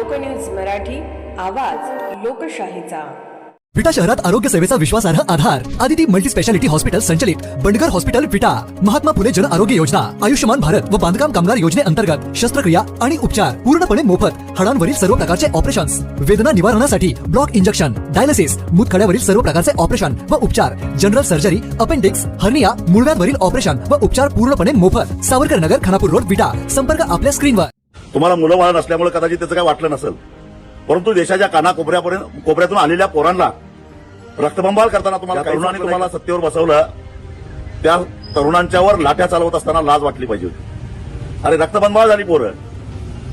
लोकन्यूज मराठी, आवाज लोकशाहीचा। विटा शहरात आरोग्य सेवेचा विश्वासार्ह आधार आदिती मल्टी स्पेशालिटी हॉस्पिटल संचलित बंडगर हॉस्पिटल विटा, महात्मा फुले जन आरोग्य योजना, आयुष्यमान भारत व बांधकाम कामगार योजनेअंतर्गत शस्त्रक्रिया आणि उपचार पूर्णपणे मोफत, हाडांवरील सर्व प्रकारचे ऑपरेशन्स, वेदना निवारणासाठी ब्लॉक इंजेक्शन, डायलिसिस, मूतखड्यावरील सर्व प्रकारचे ऑपरेशन व उपचार, जनरल सर्जरी, अपेंडिक्स, हर्निया, मूळव्याधवरील ऑपरेशन व उपचार पूर्णपणे मोफत। सावरकर नगर, खानापूर रोड, विटा। संपर्क आपल्या स्क्रीनवर। तुम्हाला मुलं बाळ नसल्यामुळे कदाचित त्याचं काय वाटलं नसेल, परंतु देशाच्या कोपऱ्यातून आलेल्या पोरांना रक्तबंबाळ करताना तरुणांनी तुम्हाला सत्तेवर बसवलं, त्या तरुणांच्यावर लाठ्या चालवत असताना लाज वाटली पाहिजे होती। अरे रक्तबंबाळ झाली पोरं,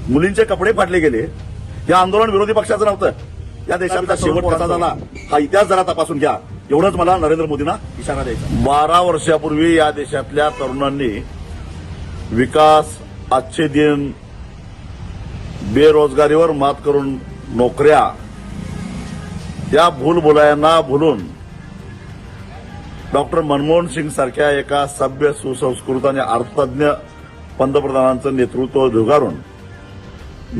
मुलींचे कपडे फाटले गेले। हे आंदोलन विरोधी पक्षाचं नव्हतं, या देशाचा शेवट कसा झाला हा इतिहास जरा तपासून घ्या, एवढंच मला नरेंद्र मोदींना इशारा द्यायचा। 12 वर्षापूर्वी या देशातल्या तरुणांनी विकास, आजचे दिन, बेरोजगारीवर मात करून नोकऱ्या, या भूलभुलायांना भुलून डॉक्टर मनमोहन सिंग सारख्या एका सभ्य, सुसंस्कृत आणि अर्थतज्ञ पंतप्रधानांचं नेतृत्व झुगारून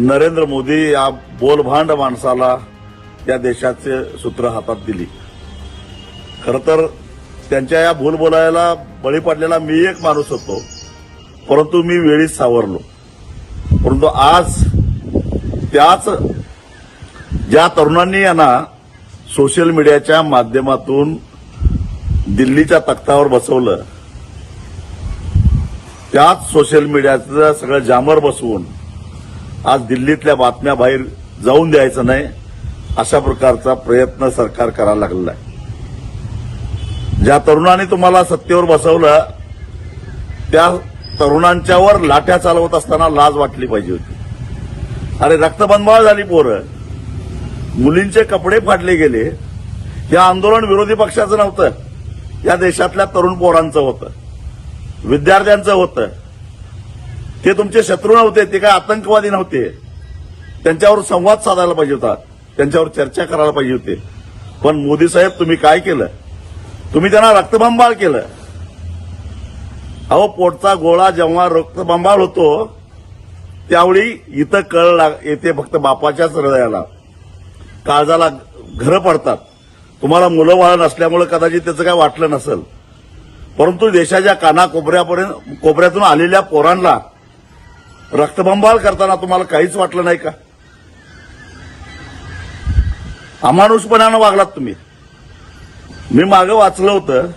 नरेंद्र मोदी या बोलभांड माणसाला या देशाचे सूत्र हातात दिली। खरं तर त्यांच्या या भूलभुलायाला बळी पडलेला मी एक माणूस होतो, परंतु मी वेळीच सावरलो। परंतु आज त्याच ज्या तरुणांनी यांना सोशल मीडियाच्या माध्यमातून दिल्लीच्या तख्तावर बसवलं, त्याच सोशल मीडियाचं सगळं जामर बसवून आज दिल्लीतल्या बातम्या बाहेर जाऊन द्यायचं नाही, अशा प्रकारचा प्रयत्न सरकार करायला लागलेला आहे। ज्या तरुणांनी तुम्हाला सत्तेवर बसवलं, त्या तरुणांच्यावर लाठ्या चालवत असताना लाज वाटली पाहिजे होती। अरे रक्तबंबाळ झाली पोरं, मुलींचे कपडे फाटले गेले। हे आंदोलन विरोधी पक्षाचं नव्हतं, या देशातल्या तरुण पोरांचं होतं, विद्यार्थ्यांचं होतं। ते तुमचे शत्रू नव्हते, ते काय आतंकवादी नव्हते। त्यांच्यावर संवाद साधायला पाहिजे होता, त्यांच्यावर चर्चा करायला पाहिजे होते। पण मोदी साहेब तुम्ही काय केलं? तुम्ही त्यांना रक्तबंबाळ केलं। अहो, पोटचा गोळा जेव्हा रक्तबंबाळ होतो त्यावेळी इथं कळ येते फक्त बापाच्याच हृदयाला, काळजाला घरं पडतात। तुम्हाला मुलं बाळ नसल्यामुळे कदाचित त्याचं काय वाटलं नसेल, परंतु देशाच्या कोपऱ्यातून आलेल्या पोरांना रक्तबंबाळ करताना तुम्हाला काहीच वाटलं नाही का? अमानुषपणानं वागलात तुम्ही। मी मागं वाचलं होतं,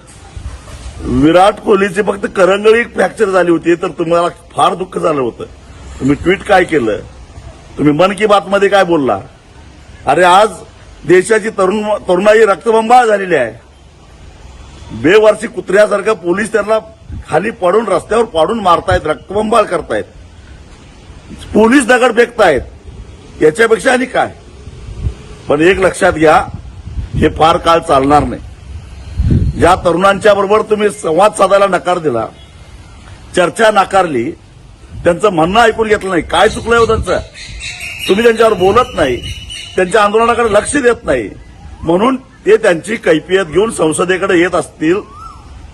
विराट कोहलीची फक्त करंगळी फ्रॅक्चर झाली होती तर तुम्हाला फार दुःख झालं होतं। तुम्ही ट्विट काय केलं, तुम्ही मन की बात मध्ये काय बोलला? अरे आज देशाची तरुणाई रक्तबंबाळ झालेली आहे। बेवारसी कुत्र्यासारखं पोलीस त्यांना खाली पडून रस्त्यावर पाडून मारतायत, रक्तबंबाळ करतायत, पोलीस दगड फेकतायत, याच्यापेक्षा आणि काय? पण एक लक्षात घ्या, हे फार काळ चालणार नाही। ज्या तरुणांच्या बरोबर तुम्ही संवाद साधायला नकार दिला, चर्चा नाकारली, त्यांचं म्हणणं ऐकून घेतलं नाही, काय चुकलंय हो त्यांचं? तुम्ही त्यांच्यावर बोलत नाही, त्यांच्या आंदोलनाकडे लक्ष देत नाही, म्हणून ते त्यांची कैफियत घेऊन संसदेकडे येत असतील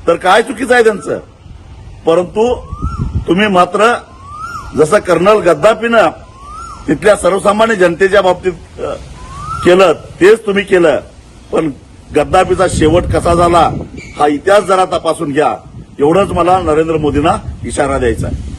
तर काय चुकीचं आहे त्यांचं? परंतु तुम्ही मात्र जसं कर्नल गद्दाफीनं तिथल्या सर्वसामान्य जनतेच्या बाबतीत केलं तेच तुम्ही केलं। पण गद्दाफीचा शेवट कसा झाला हा इतिहास जरा तपासून घ्या, एवढंच मला नरेंद्र मोदींना इशारा द्यायचा आहे।